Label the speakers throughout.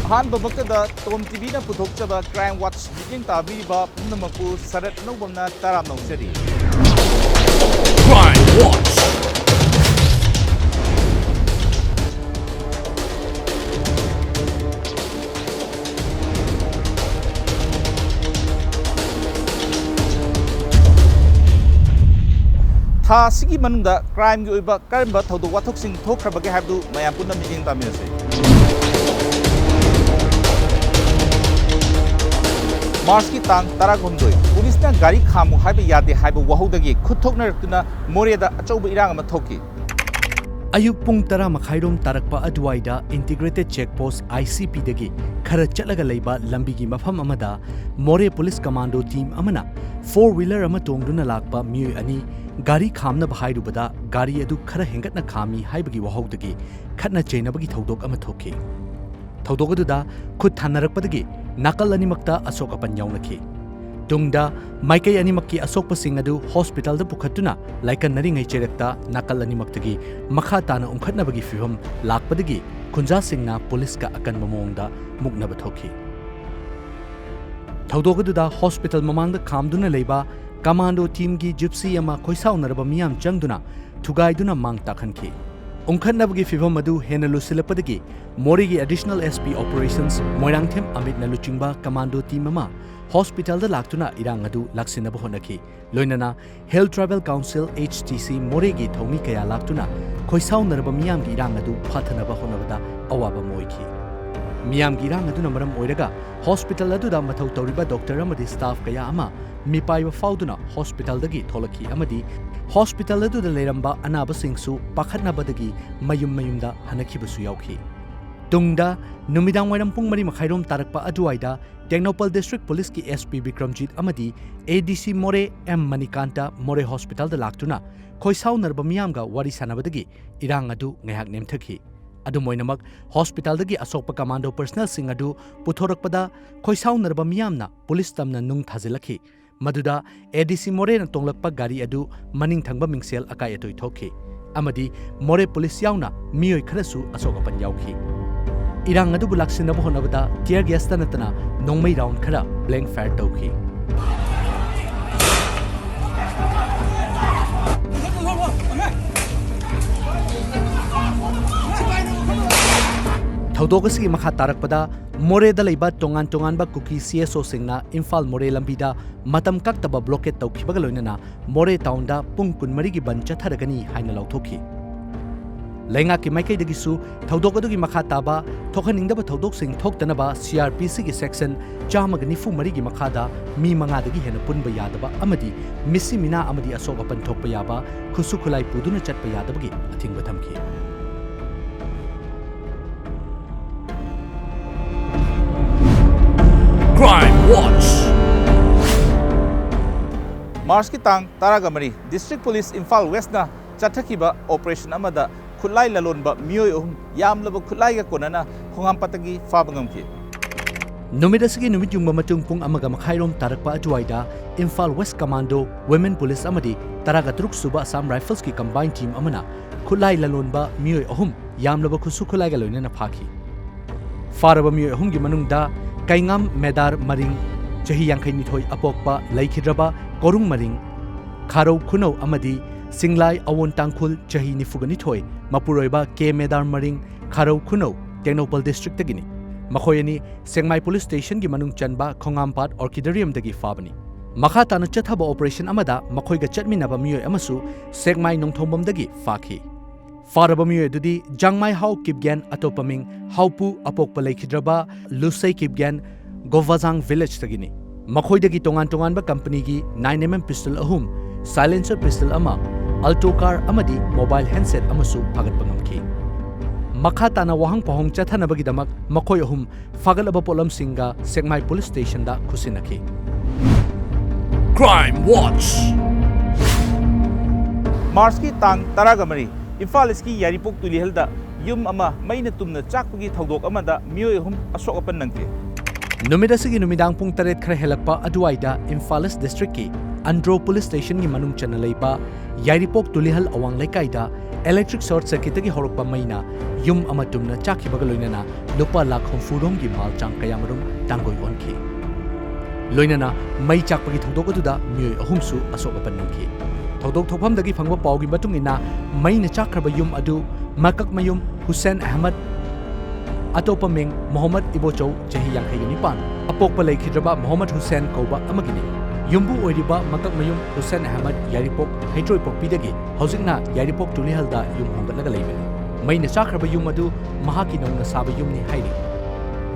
Speaker 1: ꯑꯍꯥꯟꯕꯃꯛꯇꯗ TOMTVꯅ ꯄꯨꯊꯣꯛꯆꯕ crime watch ꯃꯤꯠꯌꯦꯡ ꯇꯥꯕꯤꯔꯤꯕ ꯄꯨꯝꯅꯃꯛꯄꯨ ꯁꯔꯠ ꯑꯅꯧꯕꯝꯅ ꯇꯔꯥꯝꯅ ꯑꯣꯛꯆꯔꯤ꯫
Speaker 2: Crime Watch.
Speaker 1: ꯊꯥ ꯑꯁꯤꯒꯤ ꯃꯅꯨꯡꯗ ꯀ꯭ꯔꯥꯏꯝꯒꯤ ꯑꯣꯏꯕ ꯀꯔꯝꯕ ꯊꯧꯗꯣꯛ ꯋꯥꯊꯣꯛꯁꯤꯡ ꯊꯣꯛꯈ꯭ꯔꯕꯒꯦ ꯍꯥꯏꯕꯗꯨ ꯃꯌꯥꯝ ꯄꯨꯟꯅ ꯃꯤꯠꯌꯦꯡ ꯇꯥꯃꯤꯟꯅꯁꯤ꯫ ꯃꯥꯔꯆꯀꯤ ꯇꯥꯡ 16 ꯄꯨꯂꯤꯁꯅ ꯒꯥꯔꯤ ꯈꯥꯝꯃꯨ ꯍꯥꯏꯕ ꯌꯥꯗꯦ ꯍꯥꯏꯕ ꯋꯥꯍꯧꯗꯒꯤ ꯈꯨꯠ ꯊꯣꯛꯅꯔꯛꯇꯨꯅ ꯃꯣꯔꯦꯗ ꯑꯆꯧꯕ ꯏꯔꯥꯡ ꯑꯃ ꯊꯣꯛꯈꯤ꯫
Speaker 2: ꯑꯌꯨꯛ ꯄꯨꯡ 10:30 ꯇꯥꯔꯛꯄ ꯑꯗꯨꯋꯥꯏꯗ ꯏꯟꯇꯤꯒ꯭ꯔꯦꯇꯦꯗ ꯆꯦꯛꯄꯣꯁꯠ ICPꯗꯒꯤ ꯈꯔ ꯆꯠꯂꯒ ꯂꯩꯕ ꯂꯝꯕꯤꯒꯤ ꯃꯐꯝ ꯑꯃꯗ ꯃꯣꯔꯦ ꯄꯨꯂꯤꯁ ꯀꯃꯥꯟꯗꯣ ꯇꯤꯝ ꯑꯃꯅ 4-wheeler ꯑꯃ ꯇꯣꯡꯗꯨꯅ ꯂꯥꯛꯄ ꯃꯤꯑꯣꯏ ꯑꯅꯤ ꯒꯥꯔꯤ ꯈꯥꯝꯅꯕ ꯍꯥꯏꯔꯨꯕꯗ ꯒꯥꯔꯤ ꯑꯗꯨ ꯈꯔ ꯍꯦꯟꯒꯠꯅ ꯈꯥꯝꯃꯤ ꯍꯥꯏꯕꯒꯤ ꯋꯥꯍꯧꯗꯒꯤ ꯈꯠꯅ ꯆꯩꯅꯕꯒꯤ ꯊꯧꯗꯣꯛ ꯑꯃ ꯊꯣꯛꯈꯤ꯫ ꯊꯧꯗꯣꯛ ꯑꯗꯨꯗ ꯈꯨꯠ ꯊꯥꯅꯔꯛꯄꯗꯒꯤ ꯅꯥꯀꯜ ꯑꯅꯤꯃꯛꯇ ꯑꯁꯣꯛ ꯑꯄꯟ ꯌꯥꯎꯅꯈꯤ꯫ ꯇꯨꯡꯗ ꯃꯥꯏꯀꯩ ꯑꯅꯤꯃꯛꯀꯤ ꯑꯁꯣꯛꯄꯁꯤꯡ ꯑꯗꯨ ꯍꯣꯁꯄꯤꯇꯥꯜꯗ ꯄꯨꯈꯠꯇꯨꯅ ꯂꯥꯏꯀꯠꯅꯔꯤꯉꯩ ꯆꯩꯔꯛꯇ ꯅꯥꯀꯜ ꯑꯅꯤꯃꯛꯇꯒꯤ ꯃꯈꯥ ꯇꯥꯅ ꯎꯪꯈꯠꯅꯕꯒꯤ ꯐꯤꯚꯝ ꯂꯥꯛꯄꯗꯒꯤ ꯈꯨꯟꯖꯥꯁꯤꯡꯅ ꯄꯨꯂꯤꯁꯀ ꯑꯀꯟꯕ ꯃꯑꯣꯡꯗ ꯃꯨꯛꯅꯕ ꯊꯣꯛꯈꯤ꯫ ꯊꯧꯗꯣꯛ ꯑꯗꯨꯗ ꯍꯣꯁꯄꯤꯇꯥꯜ ꯃꯃꯥꯡꯗ ꯈꯥꯝꯗꯨꯅ ꯂꯩꯕ ꯀꯃꯥꯟꯗꯣ ꯇꯤꯝꯒꯤ ꯖꯤꯞꯁꯤ ꯑꯃ ꯈꯣꯏꯁꯥꯎꯅꯔꯕ ꯃꯤꯌꯥꯝ ꯆꯪꯗꯨꯅ ꯊꯨꯒꯥꯏꯗꯨꯅ ꯃꯥꯡ ꯇꯥꯛꯍꯟꯈꯤ꯫ ꯎꯪꯈꯠꯅꯕꯒꯤ ꯐꯤꯚꯝ ꯑꯗꯨ ꯍꯦꯟꯅ ꯂꯨꯁꯤꯜꯂꯛꯄꯗꯒꯤ ꯃꯣꯔꯦꯒꯤ ꯑꯦꯗꯤꯁꯅꯦꯜ SP ꯑꯣꯄꯔꯦꯁꯟꯁ ꯃꯣꯏꯔꯥꯡꯊꯦꯝ ꯑꯃꯤꯠꯅ ꯂꯨꯆꯤꯡꯕ ꯀꯃꯥꯟꯗꯣ ꯇꯤꯝ ꯑꯃ ꯍꯣꯁꯄꯤꯇꯥꯜꯗ ꯂꯥꯛꯇꯨꯅ ꯏꯔꯥꯡ ꯑꯗꯨ ꯂꯥꯛꯁꯤꯟꯅꯕ ꯍꯣꯠꯅꯈꯤ꯫ ꯂꯣꯏꯅꯅ ꯍꯤꯜ ꯇ꯭ꯔꯥꯏꯕꯦꯜ ꯀꯥꯎꯟꯁꯤꯜ HTC ꯃꯣꯔꯦꯒꯤ ꯊꯧꯃꯤ ꯀꯌꯥ ꯂꯥꯛꯇꯨꯅ ꯈꯣꯏꯁꯥꯎꯅꯔꯕ ꯃꯤꯌꯥꯝꯒꯤ ꯏꯔꯥꯡ ꯑꯗꯨ ꯐꯥꯊꯅꯕ ꯍꯣꯠꯅꯕꯗ ꯑꯋꯥꯕ ꯑꯃ ꯑꯣꯏꯈꯤ꯫ ꯃꯤꯌꯥꯝꯒꯤ ꯏꯔꯥꯡ ꯑꯗꯨꯅ ꯃꯔꯝ ꯑꯣꯏꯔꯒ ꯍꯣꯁꯄꯤꯇꯥꯜ ꯑꯗꯨꯗ ꯃꯊꯧ ꯇꯧꯔꯤꯕ ꯗꯣꯛꯇꯔ ꯑꯃꯗꯤ ꯁ꯭ꯇꯥꯐ ꯀꯌꯥ ꯑꯃ ꯃꯤꯄꯥꯏꯕ ꯐꯥꯎꯗꯨꯅ ꯍꯣꯁꯄꯤꯇꯥꯜꯗꯒꯤ ꯊꯣꯛꯂꯛꯈꯤ ꯑꯃꯗꯤ ꯍꯣꯁꯄꯤꯇꯥꯜ ꯑꯗꯨꯗ ꯂꯩꯔꯝꯕ ꯑꯅꯥꯕꯁꯤꯡꯁꯨ ꯄꯥꯈꯠꯅꯕꯗꯒꯤ ꯃꯌꯨꯝꯗ ꯍꯟꯅꯈꯤꯕꯁꯨ ꯌꯥꯎꯈꯤ꯫ ꯇꯨꯡꯗ ꯅꯨꯃꯤꯗꯥꯡꯋꯥꯏꯔꯝ ꯄꯨꯡ 4:30 ꯇꯥꯔꯛꯄ ꯑꯗꯨꯋꯥꯏꯗ ꯇꯦꯡꯅꯧꯄꯜ ꯗꯤꯁꯇ꯭ꯔꯤꯛ ꯄꯨꯂꯤꯁꯀꯤ SP ꯕꯤꯀ꯭ꯔꯝꯖꯤꯠ ꯑꯃꯗꯤ ADC ꯃꯣꯔꯦ M ꯃꯅꯤꯀꯥꯟꯇ ꯃꯣꯔꯦ ꯍꯣꯁꯄꯤꯇꯥꯜꯗ ꯂꯥꯛꯇꯨꯅ ꯈꯣꯏꯁꯥꯎꯅꯔꯕ ꯃꯤꯌꯥꯝꯒ ꯋꯥꯔꯤ ꯁꯥꯟꯅꯕꯗꯒꯤ ꯏꯔꯥꯡ ꯑꯗꯨ ꯉꯥꯏꯍꯥꯛ ꯅꯦꯝꯊꯈꯤ꯫ ꯑꯗꯨꯝ ꯑꯣꯏꯅꯃꯛ ꯍꯣꯁꯄꯤꯇꯥꯜꯗꯒꯤ ꯑꯁꯣꯛꯄ ꯀꯃꯥꯟꯗꯣ ꯄꯔꯁꯅꯦꯜꯁꯤꯡ ꯑꯗꯨ ꯄꯨꯊꯣꯔꯛꯄꯗ ꯈꯣꯏꯁꯥꯎꯅꯔꯕ ꯃꯤꯌꯥꯝꯅ ꯄꯨꯂꯤꯁ ꯇꯝꯅ ꯅꯨꯡ ꯊꯥꯖꯤꯜꯂꯛꯈꯤ꯫ ꯃꯗꯨꯗ ADC ꯃꯣꯔꯦꯅ ꯇꯣꯡꯂꯛꯄ ꯒꯥꯔꯤ ꯑꯗꯨ ꯃꯅꯤꯡ ꯊꯪꯕ ꯃꯤꯡꯁꯦꯜ ꯑꯀꯥꯏ ꯑꯇꯣꯏ ꯊꯣꯛꯈꯤ ꯑꯃꯗꯤ ꯃꯣꯔꯦ ꯄꯨꯂꯤꯁ ꯌꯥꯎꯅ ꯃꯤꯑꯣꯏ ꯈꯔꯁꯨ ꯑꯁꯣꯛ ꯑꯄꯟ ꯌꯥꯎꯈꯤ꯫ ꯏꯔꯥꯡ ꯑꯗꯨꯕꯨ ꯂꯥꯛꯁꯤꯟꯅꯕ ꯍꯣꯠꯅꯕꯗ ꯇꯤꯌꯔ ꯒ꯭ꯌꯥꯁꯇ ꯅꯠꯇꯅ ꯅꯣꯡꯃꯩ ꯔꯥꯎꯟ ꯈꯔ ꯕ꯭ꯂꯦꯡ ꯐꯥꯌꯔ ꯇꯧꯈꯤ꯫ ꯊꯧꯗꯣꯛ ꯑꯁꯤꯒꯤ ꯃꯈꯥ ꯇꯥꯔꯛꯄꯗ ꯃꯣꯔꯦꯗ ꯂꯩꯕ ꯇꯣꯉꯥꯟ-ꯇꯣꯉꯥꯟꯕ ꯀꯨꯀꯤ CSOꯁꯤꯡꯅ ꯏꯝꯐꯥꯜ ꯃꯣꯔꯦ ꯂꯝꯕꯤꯗ ꯃꯇꯝ ꯀꯛꯇꯕ ꯕ꯭ꯂꯣꯀꯦꯠ ꯇꯧꯈꯤꯕꯒ ꯂꯣꯏꯅꯅ ꯃꯣꯔꯦ ꯇꯥꯎꯟꯗ ꯄꯨꯡ 24ꯒꯤ ꯕꯟ ꯆꯠꯊꯔꯒꯅꯤ ꯍꯥꯏꯅ ꯂꯥꯎꯊꯣꯛꯈꯤ꯫ ꯂꯩꯉꯥꯛꯀꯤ ꯃꯥꯏꯀꯩꯗꯒꯤꯁꯨ ꯊꯧꯗꯣꯛ ꯑꯗꯨꯒꯤ ꯃꯈꯥ ꯇꯥꯕ ꯊꯣꯛꯍꯟꯅꯤꯡꯗꯕ ꯊꯧꯗꯣꯛꯁꯤꯡ ꯊꯣꯛꯇꯅꯕ CRPCꯒꯤ ꯁꯦꯛꯁꯟ 194ꯒꯤ ꯃꯈꯥꯗ ꯃꯤ 5ꯗꯒꯤ ꯍꯦꯟꯅ ꯄꯨꯟꯕ ꯌꯥꯗꯕ ꯑꯃꯗꯤ ꯃꯤꯁꯤ ꯃꯤꯅꯥ ꯑꯃꯗꯤ ꯑꯁꯣꯛ ꯑꯄꯟ ꯊꯣꯛꯄ ꯌꯥꯕ ꯈꯨꯠꯁꯨ ꯈꯨꯠꯂꯥꯏ ꯄꯨꯗꯨꯅ ꯆꯠꯄ ꯌꯥꯗꯕꯒꯤ ꯑꯊꯤꯡꯕ ꯊꯝꯈꯤ꯫ Crime Watch.
Speaker 1: ꯃꯥꯔꯆꯀꯤ ꯇꯥꯡ 13 ꯗꯤꯁꯇ꯭ꯔꯤꯛ ꯄꯨꯂꯤꯁ ꯏꯝꯐꯥꯜ ꯋꯦꯁꯅ ꯆꯠꯊꯈꯤꯕ ꯑꯣꯄꯔꯦꯁꯟ ꯑꯃꯗ ꯈꯨꯠꯂꯥꯏ ꯂꯂꯣꯟꯕ ꯃꯤꯑꯣꯏ 3 ꯌꯥꯝꯂꯕ ꯈꯨꯠꯂꯥꯏꯒ ꯀꯣꯟꯅꯅ ꯈꯣꯡꯍꯥꯝꯄꯥꯠꯇꯒꯤ ꯐꯥꯕ ꯉꯝꯈꯤ꯫
Speaker 2: ꯅꯨꯃꯤꯠ ꯑꯁꯤꯒꯤ ꯅꯨꯃꯤꯠ ꯌꯨꯡꯕ ꯃꯇꯨꯡ ꯄꯨꯡ 1:30 ꯇꯥꯔꯛꯄ ꯑꯗꯨꯋꯥꯏꯗ Imphal west commando women police ꯑꯃꯗꯤ 13 ꯁꯨꯕ ꯑꯁꯥꯝ ꯔꯥꯏꯐꯜꯁꯀꯤ ꯀꯝꯕꯥꯏꯟ ꯇꯤꯝ ꯑꯃꯅ ꯈꯨꯠꯂꯥꯏ ꯂꯂꯣꯟꯕ ꯃꯤꯑꯣꯏ 3 ꯌꯥꯝꯂꯕ ꯈꯨꯠꯁꯨ ꯈꯨꯠꯂꯥꯏꯒ ꯂꯣꯏꯅꯅ ꯐꯥꯈꯤ꯫ ꯐꯥꯔꯕ ꯃꯤꯑꯣꯏ 3ꯒꯤ ꯃꯅꯨꯡꯗ ꯀꯩꯉꯥꯝ ꯃꯦꯗꯥꯔ ꯃꯔꯤꯡ ꯆꯍꯤ 52 ꯑꯄꯣꯛꯄ ꯂꯩꯈꯤꯗ꯭ꯔꯕ ꯀꯣꯔꯨꯡ ꯃꯔꯤꯡ ꯈꯥꯔꯧ ꯈꯨꯅꯧ ꯑꯃꯗꯤ ꯁꯤꯡꯂꯥꯏ ꯑꯋꯣꯟ ꯇꯥꯡꯈꯨꯜ ꯆꯍꯤ 92 ꯃꯄꯨꯔꯣꯏꯕ K ꯃꯦꯗꯥꯔ ꯃꯔꯤꯡ ꯈꯥꯔꯧ ꯈꯨꯅꯧ ꯇꯦꯡꯅꯧꯄꯜ ꯗꯤꯁꯇ꯭ꯔꯤꯛꯇꯒꯤꯅꯤ꯫ ꯃꯈꯣꯏ ꯑꯅꯤ ꯁꯦꯡꯃꯥꯏ ꯄꯨꯂꯤꯁ ꯁ꯭ꯇꯦꯁꯟꯒꯤ ꯃꯅꯨꯡ ꯆꯟꯕ ꯈꯣꯡꯉꯥꯝꯄꯥꯠ ꯑꯣꯔꯀꯤꯗꯔꯤꯌꯝꯗꯒꯤ ꯐꯥꯕꯅꯤ꯫ ꯃꯈꯥ ꯇꯥꯅ ꯆꯠꯊꯕ ꯑꯣꯄꯔꯦꯁꯟ ꯑꯃꯗ ꯃꯈꯣꯏꯒ ꯆꯠꯃꯤꯟꯅꯕ ꯃꯤꯑꯣꯏ ꯑꯃꯁꯨ ꯁꯦꯛꯃꯥꯏ ꯅꯣꯡꯊꯣꯡꯕꯝꯗꯒꯤ ꯐꯥꯈꯤ꯫ ꯐꯥꯔꯕ ꯃꯤꯑꯣꯏ ꯑꯗꯨꯗꯤ ꯖꯥꯡꯃꯥꯏ ꯍꯥꯎ ꯀꯤꯞꯒ꯭ꯌꯥꯟ ꯑꯇꯣꯞꯄ ꯃꯤꯡ ꯍꯥꯎꯄꯨ ꯑꯄꯣꯛꯄ ꯂꯩꯈꯤꯗ꯭ꯔꯕ ꯂꯨꯁꯩ ꯀꯤꯞꯒ꯭ꯌꯥꯟ ꯒꯣꯚꯥꯖꯥꯡ ꯚꯤꯂꯦꯖꯇꯒꯤꯅꯤ꯫ ꯃꯈꯣꯏꯗꯒꯤ ꯇꯣꯉꯥꯟ-ꯇꯣꯉꯥꯟꯕ ꯀꯝꯄꯅꯤꯒꯤ 9mm pistol 3, ꯁꯥꯏꯂꯦꯟꯁꯔ pistol 1, Alto car ꯑꯃꯗꯤ ꯃꯣꯕꯥꯏꯜ ꯍꯦꯟꯗꯁꯦꯠ ꯑꯃꯁꯨ ꯐꯥꯒꯠꯄ ꯉꯝꯈꯤ꯫ ꯃꯈꯥ ꯇꯥꯅ ꯋꯥꯍꯪ ꯄꯥꯎꯍꯪ ꯆꯠꯊꯅꯕꯒꯤꯗꯃꯛ ꯃꯈꯣꯏ 3 ꯐꯥꯒꯠꯂꯕ ꯄꯣꯠꯂꯝꯁꯤꯡꯒ ꯁꯦꯛꯃꯥꯏ ꯄꯨꯂꯤꯁ ꯁ꯭ꯇꯦꯁꯟꯗ ꯈꯨꯠꯁꯤꯟꯅꯈꯤ꯫
Speaker 3: Crime Watch.
Speaker 1: ꯃꯥꯔꯆꯀꯤ ꯇꯥꯡ 13 ꯏꯝꯐꯥꯜ ꯏꯁꯀꯤ ꯌꯥꯏꯔꯤꯄꯣꯛ ꯇꯨꯂꯤꯍꯜꯗ ꯌꯨꯝ ꯑꯃ ꯃꯩꯅ ꯇꯨꯝꯅ ꯆꯥꯛꯄꯒꯤ ꯊꯧꯗꯣꯛ ꯑꯃꯗ ꯃꯤꯑꯣꯏ 3 ꯑꯁꯣꯛ ꯑꯄꯟ ꯅꯪꯈꯤ꯫
Speaker 2: ꯅꯨꯃꯤꯠ ꯑꯁꯤꯒꯤ ꯅꯨꯃꯤꯗꯥꯡ ꯄꯨꯡ 8 ꯈꯔ ꯍꯦꯜꯂꯛꯄ ꯑꯗꯨꯋꯥꯏꯗ ꯏꯝꯐꯥꯜ ꯏꯁ ꯗꯤꯁꯇ꯭ꯔꯤꯛꯀꯤ Andro Police Station की manung chana leiba Yairipok Tulihal awang lekaida electric short circuit ki horokpa maina yum amatumna chakhibaga loinana lupa lakh humfurom gi malchang kayamarum tangoi onki loinana mai chakpagi thodok aduda myoi ahumsu asokapan nangki thodok thophamdagi phangba pawgi matungina maina chakraba yum adu makak mayum Hussein Ahmad atopa ming Muhammad Ibochou chahi yankhai nipan apokpa leikhidraba Muhammad Hussein kauba amagini yumbu oiriba makak mayum Hussein Ahmad Yaripok Heitroipok pidagi hojikna Yaripok Tulihalda yum hongatlaga leibani maina chakraba yum adu mahaki nongna saba yumni hairi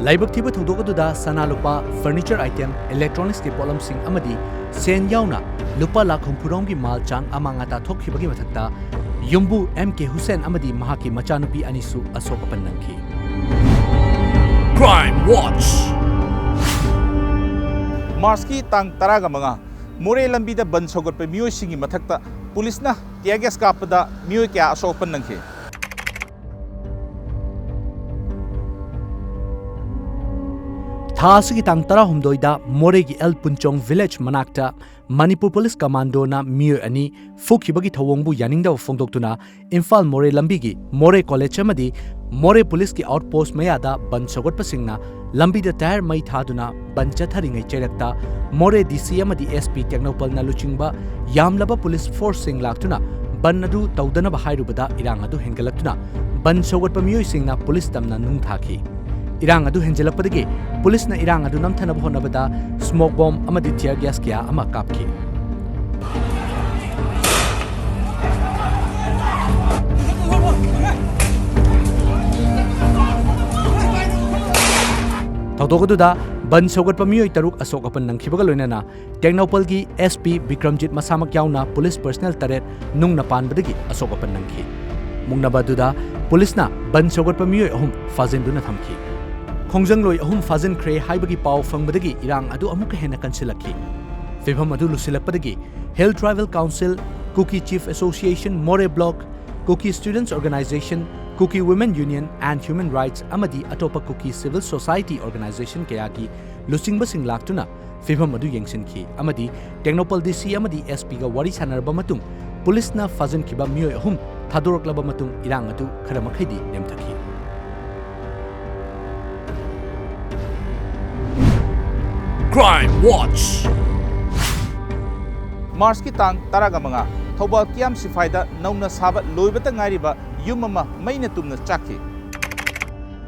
Speaker 2: laibak thiba thodok aduda sana lupa furniture item electronics ki polam sing amadi sen yauna lupa lakh humpurom gi mal chang amangata thokhibagi mathakta yumbu MK Hussein amadi mahaki machanupi anisu asokapan nangki
Speaker 3: Crime Watch
Speaker 1: Marski tang taraga manga More lambida ban sogotpa miyoi singi mathakta pulisna tiagas kapada miyoi kya asopan nangke
Speaker 2: Thasi ki tang tara humdoida More gi El Punchong village manakta Manipur Police Commando na miyoi ani fukhibagi thawongbu yaningda fongdoktuna Imphal More lambigi More College amadi More Police ki outpost mayada ban sogotpa singna lambida tire mai thaduna ban chatharingai cherakta More DC amadi SP Technopal na luchingba yamlaba police force sing laktuna ban adu tawdana bahairubada irang adu hengalaktuna ban sogotpa miyoi singna police tamna nung thaki irang adu henjelapadagi police na irang adu namthana honabada smoke bomb amadi tear gas kya ama kapki Taudogaduda ban sogatpa miyoi taruk asokapan nangkhibaga loinana Technopal gi SP Bikramjit masamak yauna police personnel taret nungna panbadagi asokapan nangkhi mungnabaduda police na ban sogatpa miyoi ahum fazenduna thamki khongjang ahum fazin kre haibagi paw fangbadagi irang adu amuka hena kansilakhi fibham adu lusilakpadagi Hill Tribal Council Kuki Chief Association More Block Kuki Students Organization Kuki Women Union and Human Rights amadi atopa Kuki Civil Society Organization kayaki lusingba sing laktuna fibham adu yengsinki amadi Technopal DC amadi SP ga wari sanarba matung police na fazin kiba miyoi ahum thadoroklaba matung irang adu khara makhaidi nemthaki
Speaker 3: Crime Watch
Speaker 1: Marski tang taraga manga Thobal Kiam Sifaida nauna sabat loibata ngairiba yumama maina tumna chakhi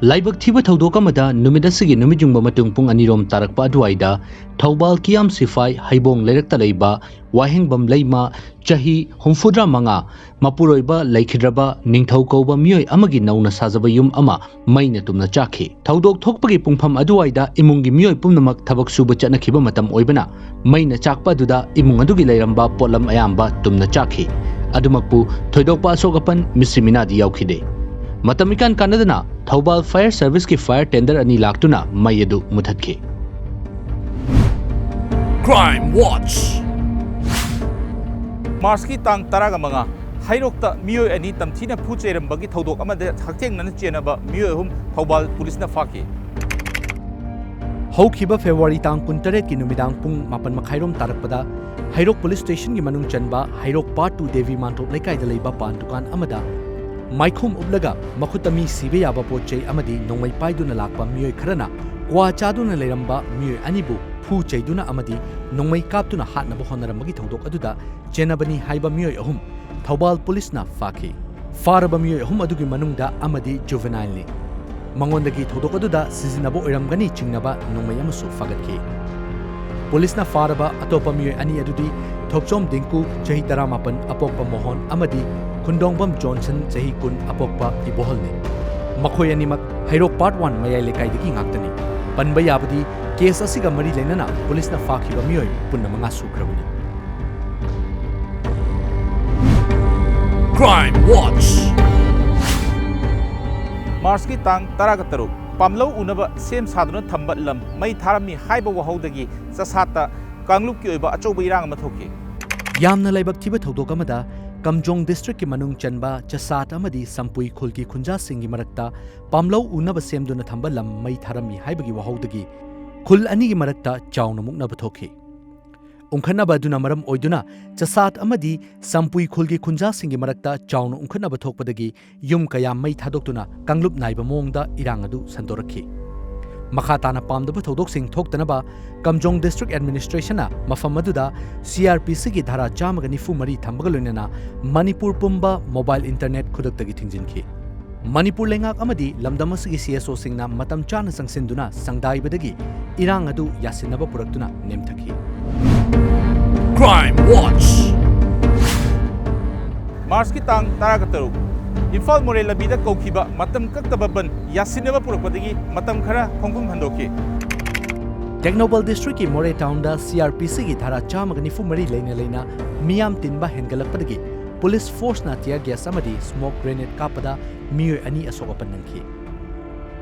Speaker 4: Laibak thiba thodok amada numidasigi numijungba matung pung anirom tarakpa aduaida Thobal Kiam Sifai haibong leirakta leiba wahengbam leima chahi humfudra manga mapuroiba laikhidraba ningthau kauba miyoi amagi nauna sajaba yum ama maina tumna chakhi thodok thokpagi pungpham aduaida imungi miyoi pumnamak thabak suba chanakhiba matam oibana maina chakpa aduda imung adugi leiramba potlam ayamba tumna chakhi adumakpu thoidokpa asokapan misimina di yaukhide matamikan kanadana Thobal Fire Service ki fire tender ani laktuna mayadu muthatki
Speaker 3: Crime Watch
Speaker 1: Marski tang taraga manga hairokta miyoi ani tamthina phucherambagi thodok amada haktengnana chenaba miyoi hum Thobal police na faki
Speaker 2: Hokhiba February tang 18 ki numidang pung 8 makhairom tarakpada Hairok Police Station ki manung chanba Hairok Part 2 Devi Mantok lekai da leiba pan dukan amada Maikhum ublaga makhutami sibe yaba pochei amadi nongmai paiduna lakpa miyoi kharana kwa chaduna leiramba miyoi anibu phu cheiduna amadi nongmai kaptuna hatnaba honaramagi thodok aduda chenabani haiba miyoi ahum Thobal Police na faki faraba miyoi ahum adugi manungda amadi juvenile ni mangondagi thodok aduda sizinabo oiramgani chingnaba nongmai amasu fagatki Police na faraba atopa miyoi ani adudi Thopchom Dinku chahi 18 apokpa Mohon amadi Kundongbam Johnson chahi 10 apokpa Iboholni makhoi animak Hairok Part 1 mayai lekai diki ngaktani panba yabadi case asiga mari leinana police na fakhiba miyoi punna manga sukrabani
Speaker 3: Crime Watch
Speaker 1: Marski tang taraga taruk pamlo unaba sem saduna thamba lam mai tharami haiba wahodagi sasata kanglup ki oiba achoba irang ama thoki
Speaker 2: yamna laibak thiba thodok amada Kamjong District ki manung chanba chasat amadi sampui khulki khunja singi marakta pamlo unaba semduna thamba lam mai tharami haibagi wahodagi khul ani gi marakta chauna mukna bathoki ungkhanaba aduna maram oiduna chasat amadi sampui khulgi khunja singi marakta chaunu ungkhanaba thokpadagi yum kaya mai thadoktuna kanglup naiba mongda irang adu sandorakhi makhatana pamdaba thodok sing thoktanaba Kamjong District Administration na mafam aduda CRPC gi dhara chamaga nifu mari thambaga loinana Manipur pumba mobile internet khudaktagi thingjinki Manipur lengak amadi lamdam asigi CSO singna matam chana sangsinduna sangdaibadagi irang adu yasinaba puraktuna nemthaki
Speaker 3: Crime Watch.
Speaker 1: Mars ki tang taragataruk Imphal More labida kaukiba matam kaktababan yasinaba purakpadagi matam khara khongkhung handoki
Speaker 2: Technopal District ki More Town da CRPC gi dhara chamaga nifu mari leina miyam tinba hengalakpadagi Police Force na tear gas amadi smoke grenade kapada miyoy ani asokapan nangki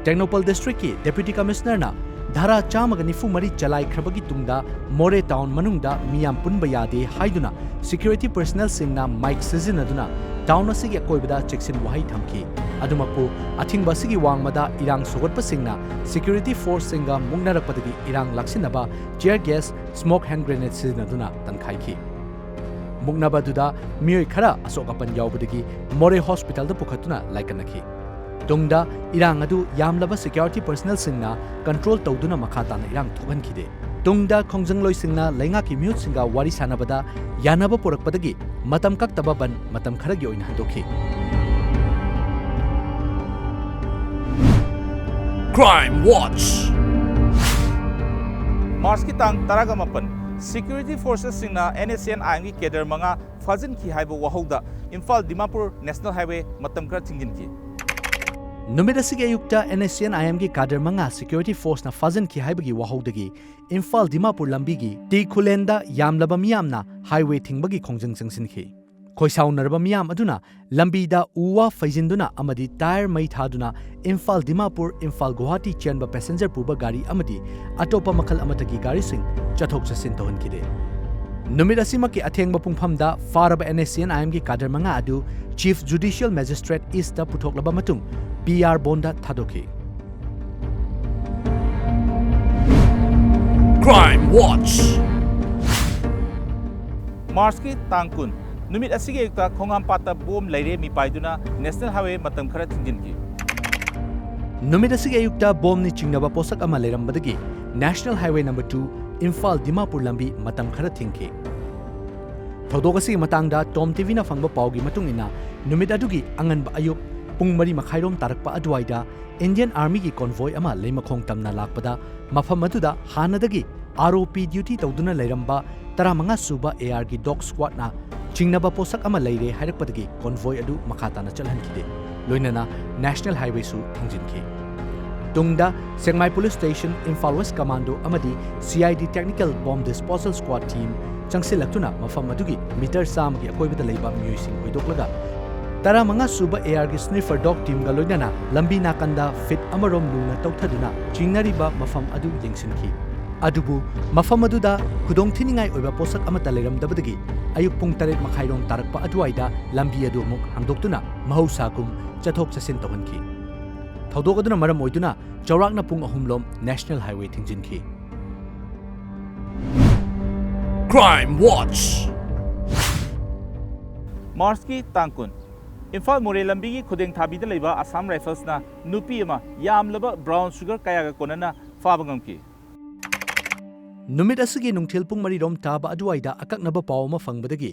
Speaker 2: Technopal District ki Deputy Commissioner na dhara chamaga nifu mari chalai khrabagi tungda More Town manungda miyam punba yade haiduna security personnel singna mic sizinaduna town asigi akoibada cheksin wahai thamki adumapu athingba asigi wangmada irang sogatpa singna security force singa mungnarakpadagi irang laksinaba tear gas smoke hand grenade sizinaduna tankhaiki muknabaduda miyoy khara asokapan yaubadagi More Hospital da pukhatuna laikanaki tungda irang adu yamlaba security personnel singna control tawduna makhatana irang thogankhide tungda khongjangloy singna laingaki mute singa wari sanabada yanaba porakpadagi matam kaktaba ban matam kharagi oina handokhi
Speaker 3: Crime Watch.
Speaker 1: Mars ki tang taragamapan Security Forces singna NSN IMG Kedar manga fazin ki haiba wahauda Imphal Dimapur National Highway matam khara thinginki
Speaker 2: Numida sige yukta NSN IMG Kader manga Security Force na fazin ki haibagi wahaudagi Imphal Dimapur lambigi ti khulenda yamlaba miyamna highway thingbagi khongjang sangsinki khoisaunarba miyam aduna lambida uwa faijinduna amadi tire mai thaduna Imphal Dimapur Imphal Guwahati chenba passenger puba gari amadi atopa makhal amatagi gari sing chathok chasin tohankide numid asimaki athengba pungphamda faraba NSN IMG Kader manga adu Chief Judicial Magistrate East ta puthoklaba matung PR bonda thadoki
Speaker 3: Crime Watch.
Speaker 1: Mars ki tangkun numit asige yukta khongam pata bom leire mi paiduna National Highway matam khara thinginki
Speaker 2: numida sige yukta bom ni chingnaba posak ama lerambadagi National Highway number 2 Imphal Dimapur lambi matam khara thingki thodogasi matangda TOMTV na fangba paugi matungina numida adugi anganba ayuk pung mari makhairom tarakpa adwaida Indian Army ki convoy ama leimakhong tamna lakpada mafam aduda hanadagi ROP duty tawduna leiramba taramanga suba AR ki dog squad na chingnaba posak ama leire hairakpadagi convoy adu makhatana chalhankide loinana National Highway su thingjinki tungda Sengmai Police Station Imphal West Commando amadi CID Technical Bomb Disposal Squad team changsilaktuna mafam adugi meter samgi akoibada leiba miyoi hoidoklaga taramanga suba AR ki sniffer dog team ga loinana lambi nakanda fit amarom luna tawthaduna chingnariba mafam adu yengsinki adubu mafam aduda khudong thiningai oiba posak amata leiramdabadagi ayuk pung 8 makhairom tarakpa adwaida lambi adu muk hangdoktuna mahausakum chathok chasin tawhanki thodokaduna maram oiduna chawrakna pung 3 lom National Highway thingjinki
Speaker 3: Crime Watch.
Speaker 1: Mars ki tangkun Imphal More lambi ki khudeng thabida leiba Assam Rifles na nupi ama yamlaba brown sugar kaya ga konana fabangamki
Speaker 2: numit asigi nungthil pung mari rom taba aduaida akaknaba pawma fangbadagi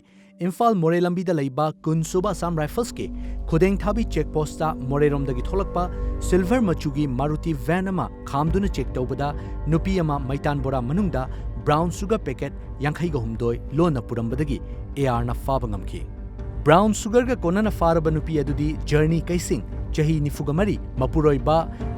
Speaker 2: Imphal More lambi da leiba kunsuba Assam Rifles ki khudeng thabi checkpost ta More rom dagi tholakpa silver machugi Maruti van ama khamduna check tawbada nupi ama maitan bora manungda brown sugar packet 62 lona purambadagi AR na fabangamki brown sugar ga konana faraba nupi adudi journey kaising chahi nifugamari mapuroiba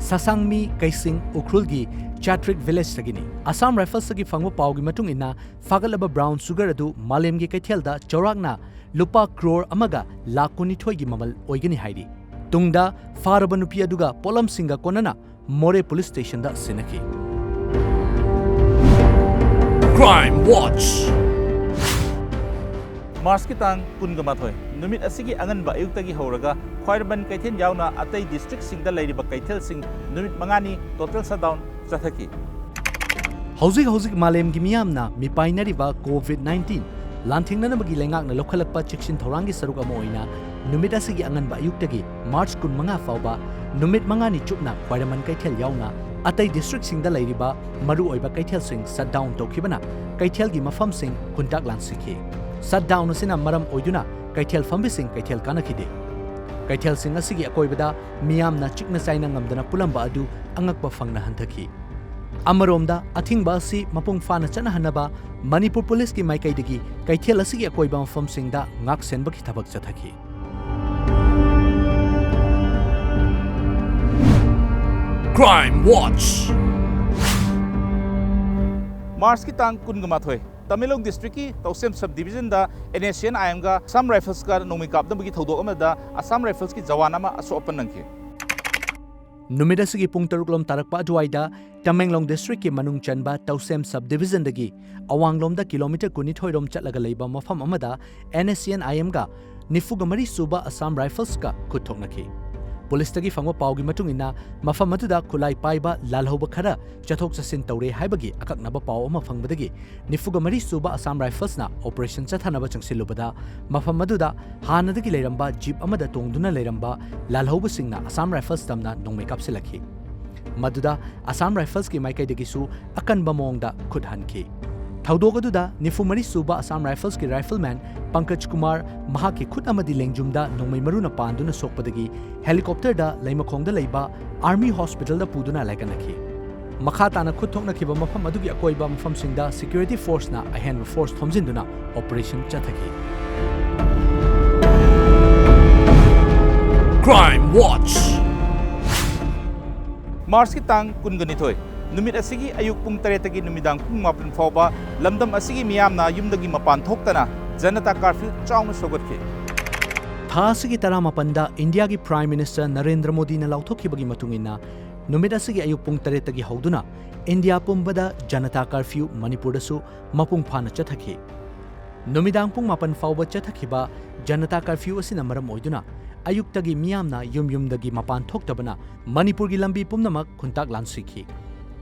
Speaker 2: sasangmi kaising ukrulgi Chatrick village sagini Assam Rifles sagi fangwa paugi matung ina fagalaba brown sugar adu malemgi kaithelda chawrakna lupa crore amaga lakuni thoigi mamal oigani hairi tungda faraba nupi aduga polam singa konana More police station da sinaki
Speaker 3: Crime Watch.
Speaker 1: Mars ki tang kungamathoi numit asigi anganba ayuktagi horaga khwairban kaithel yauna atai district singda leiriba kaithel sing numit mangani total shutdown chathaki
Speaker 2: Hauzik Malem Gimiamna, Mipainariba, COVID-19, Lantingnanabagi Lengakna Lokalakpa Chikshin Thorangi Saruka Moina, Numitasi Anganba Yuktagi, March Kun Manga Fauba, Numit Mangani Chupna, Quadaman Kaitel Yauna, Atay District Sing the Ladiba, Maru Oiba Kaitel Sing, sat down Tokibana, Kaitel Gimafam Sing, Kuntak Lansiki. Sat down Sina Maram Oiduna, Kaitel Fambising, Kaitel Kanakide. Kaitel Sing Asigi Akoibada, Miamna Chikna Sainangam Dana Pulamba Adu, Angakba Fangna Hantaki. Amaromda, Atingba si Mapung Fana Chanahanaba, Manipur Police ki Maikaidagi, Kaitel Asigi Akoibam Fam Singda, Ngak Senbaki Tabak Zataki.
Speaker 3: Crime Watch.
Speaker 1: Mars ki tang kun gamathoi. Tamilong district ki Tausem subdivision da NSN IMga Assam Rifles ka nongmi kapda bagi thodok amada Assam Rifles ki jawan ama aso open nangki.
Speaker 2: Numidasigi pung taruklom tarakpa aduaida Tamenglong district ki manung chanba Tausem subdivision dagi awanglom da kilometer kunithoirom chatlaga leiba mafam amada NSN IMga nifugamari suba Assam Rifles ka kuthoknaki. Police tagi fangwa paugi matungina mafam matuda kulai paiba lalhoba khara chathok chasin tawre haibagi akaknaba pau ama fangbadagi nifugamari suba Assam Rifles na operation chathanaba changsilubada mafam maduda hanadagi leiramba jeep amada tongduna leiramba lalhoba singna Assam Rifles tamna nongmei kapsilakhi maduda Assam Rifles ki maikaidagi su akanba mongda khudhanki Thaudogaduda nifumari suba Assam Rifles ki rifleman Pankaj Kumar mahaki khut amadi lengjumda nongmei maruna panduna sokpadagi helicopter da leimakhongda leiba army hospital da puduna laikanaki makhatana khut thoknakiba mafam adugi akoiba mafam singda security force na ahen force thomjinduna operation chathaki
Speaker 3: Crime Watch.
Speaker 1: Mars ki tang kun ganithoi. Numit asigi ayuk pung taretagi numidang pung mapun fauba lamdam asigi miyamna yumdagi mapan thoktana Janata curfew chawna sogatki.
Speaker 2: Thasigi taramapanda India ki Prime Minister Narendra Modi na lauthokibagi matungina numit asigi ayuk pung taretagi hauduna India pumbada Janata curfew Manipur dasu mapung phana chathaki. Numidang pung mapan fauba chathakiba Janata curfew asina maram oiduna ayuktagi miyamna yumdagi mapan thoktabana Manipur gi lambi pumnamak khuntak lansiki.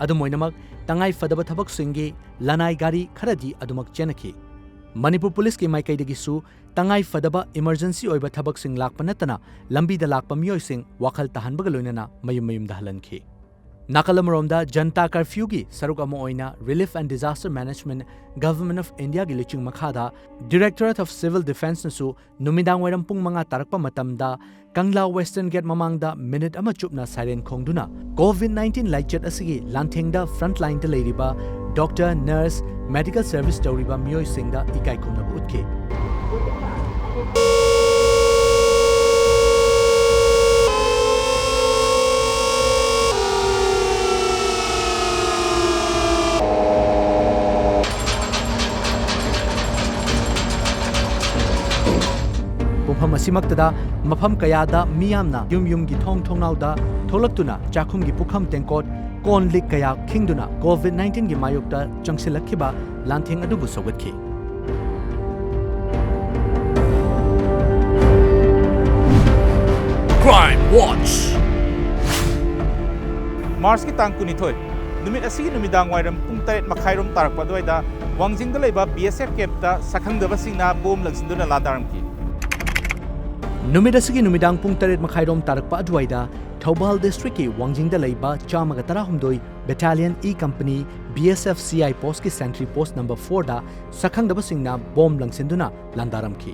Speaker 2: Adumoinamak tangai fadaba thabak singi lanai gari kharadi adumak chenaki. Manipur Police ki maikaidagi su tangai fadaba emergency oiba thabak sing lakpa natana lambi da lakpa miyoi sing wakhal tahanbaga loinana mayum da halanki. Nakalamromda Janata curfew gi saruk amo oina Relief and Disaster Management Government of India gi liching makhada Directorate of Civil Defense nasu numidang wairam pung mga tarakpa matamda Kangla Western Gate mamangda minute ama chupna siren khongduna COVID-19 laichat asigi lanthengda frontline da leiriba doctor nurse medical service tawriba miyoi singda ikai khumna utke Pumpham asimaktada mafam kayada miyamna yumgi thongnauda tholaktuna chakhum gi pukham tengkot kon lik kaya khingduna COVID-19 gi mayokta changsilakhiba lantheng adubu sogatki.
Speaker 3: Crime Watch.
Speaker 1: Mars ki tang kunithoi. Numit asigi numidang wairam pung taret makhairom tarakpa doida wangjingda leiba BSF camp ta sakhangdaba singna bom langsinduna ladaramki.
Speaker 2: Numidasigi numidang pung taret makhairom tarakpa aduaida Thoubal district ki Wangjingda leiba chamaga tarahumdoi battalion E company BSF CI post ki sentry post number 4 da sakhangdaba singna bom langsinduna landaramki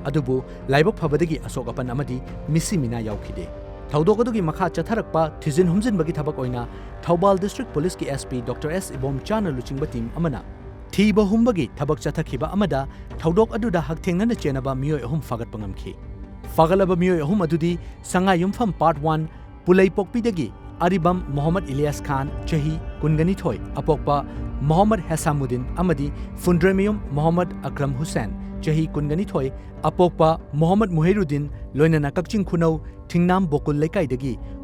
Speaker 2: adubu laibok phabadagi asokapan amadi misimina yaukhide thaudogadugi makha chatharakpa thizin humjin bagi thabak oina Thoubal district police ki SP Dr S Ibom Chana luchingba team amana thiba humbagi thabak chathakhiba amada thaudok aduda hakthengna chenaba miyoi ahum fagat pangamki fagalaba miyoi ahum adudi sanga yumfam part 1 Pulai Pokpidagi Aribam Muhammad Ilyas Khan Chahi Kungani Thoi Apokpa Muhammad Hasamuddin Amadi Fundramium Muhammad Akram Hussain Chahi Kungani Thoi Apokpa Muhammad Muhairuddin Loinana Kakching Khunau Thingnam Bokul Lekai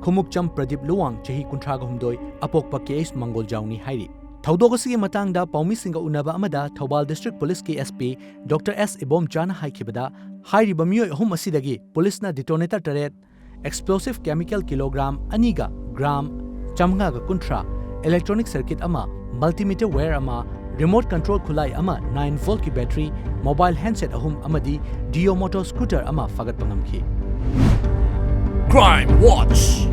Speaker 2: Khumukcham Pradip Luwang Chahi Kuntraga Humdoi Apokpa Case Mangol Jauni Hairi Thaudogasigi matangda Paumi Singa Unaba Amada Thoubal District Police ki SP Dr S Ibom Chana Haikibada Hairiba Miyoi Ahum Asidagi Police na detonator taret explosive chemical kilogram aniga gram chamnga ga kuntra electronic circuit ama multimeter wear ama, remote control khulai ama 9 volt ki battery, mobile handset ahum amadi Dio motor scooter ama fagat pangamki.
Speaker 3: Crime Watch.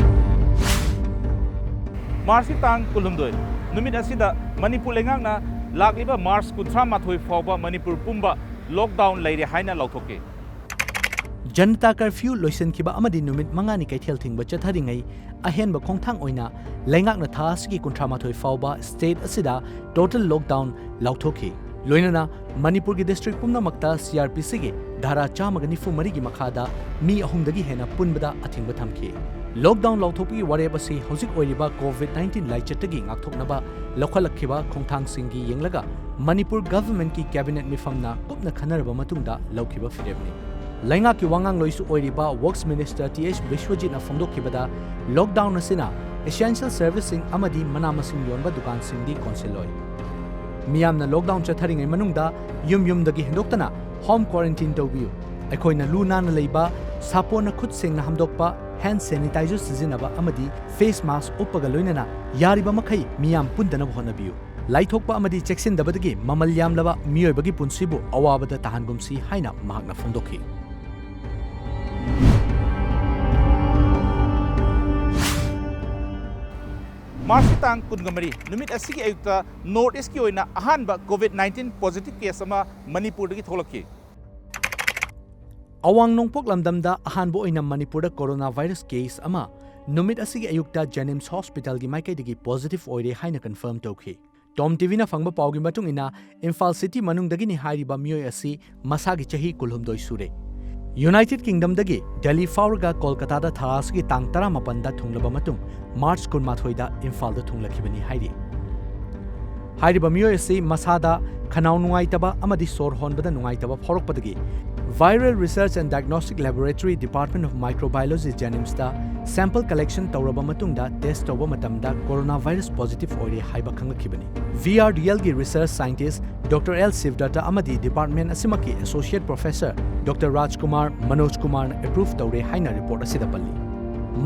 Speaker 1: Marsi tang kulumdoi. Numit asida Manipur lengangna lagliba Mars kunthra mathoi fawba Manipur pumba lockdown leire haina lauthoke.
Speaker 2: Janata curfew loisen kiba amadi numit mangani kaithel thingba chatharingai ahenba khongthang oina lengakna thasgi kuntramathoi fawba state asida total lockdown lauthoki loinana Manipur gi district pumna makta CRPC gi dhara chamagani mari gi makhada mi ahumdagi hena punbada athingba thamki lockdown lauthopi warebasi hojik oiriba COVID-19 laichatagi ngakthoknaba lokhalakhiba khongthang singgi yenglaga Manipur government ki cabinet mifamna kupna khanaraba matungda laukhiba firebni Lainga ki wangang loisu oiriba Works Minister TH Bishwajit na fongdokhibada lockdown asina essential servicing amadi manamasing yonba dukan singdi konseloi miyamna lockdown chatharingai manungda yum dagi hendoktana home quarantine tawbiu aikoina luna na leiba sapona khut singna hamdokpa hand sanitizer sizinaba amadi face mask uppaga loinana yariba makhai miyam pundana honabiu laithokpa amadi cheksin dabadagi mamal yamlaba miyoibagi punsibu awabada tahangumsi haina mahakna fongdokhi
Speaker 1: Marsi tang kungamari numit asigi ayukta North East ki oina ahanba COVID-19 positive case ama Manipur dagi tholakhi.
Speaker 2: Awang nongpok lamdamda ahanbo oina Manipur da coronavirus case ama numit asigi ayukta Janims Hospital gi maikai dagi positive oire haina confirm tokhi. TOMTV na fangba pawgi matung ina Imphal City manung dagi ni hairiba miyoi asi masagi chahi kulhumdoi sure. United Kingdom dagi Delhi faurga Kolkata da thasgi tang tara mapanda thunglaba matung March kunmathoi da Imphal da thunglakibani hairi. Hairiba miyoi asi masada khanau nungaitaba amadi sor honbada nungaitaba phorokpadagi Viral Research and Diagnostic Laboratory Department of Microbiology Janims da sample collection tawraba matungda test tawba matamda coronavirus positive oire haiba khangakibani. VRDL gi research scientist Dr. L. Sivdata amadi department asimaki associate professor Dr. Rajkumar Manoj Kumar approve tawre haina report asida palli.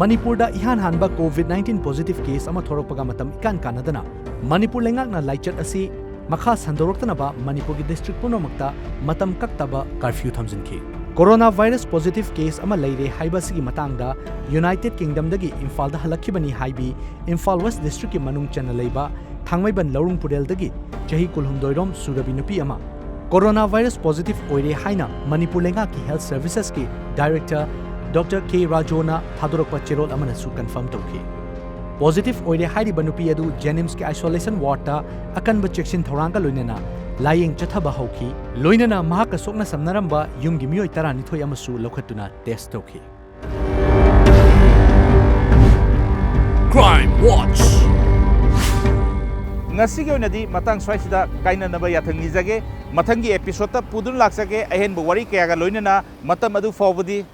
Speaker 2: Manipur da ihan hanba COVID-19 positive case ama thorokpaga matam ikan kanadana Manipur lengakna laichat asi makha sandoroktanaba Manipur gi district punomakta matam kaktaba curfew thamjinki. Coronavirus positive case ama leire haiba sigi matangda United Kingdom dagi Imphal da halakhibani haibi Imphal West district ki manung chana leiba thangmaiban lorung pudel dagi chahi kulhumdoirom surabi nupi ama coronavirus positive oire haina Manipur lenga ki health services ki director Dr. K. Rajona thadorokpa cherol amana su confirm tawki. Positive oire hairi banupi adu Janims ki isolation ward ta akan ba check-in thoranga loinana layeng chathaba hauki loinana mahaka sokna samnaramba yumgi miyoi tarani thoi amasu lokhatuna test tawki.
Speaker 3: Crime Watch.
Speaker 1: Ngasigi oinadi matang swaisida kaina naba yathang nijage mathangi episode ta pudun laksage ahenbu wari kayaga loinana matam adu fawbadi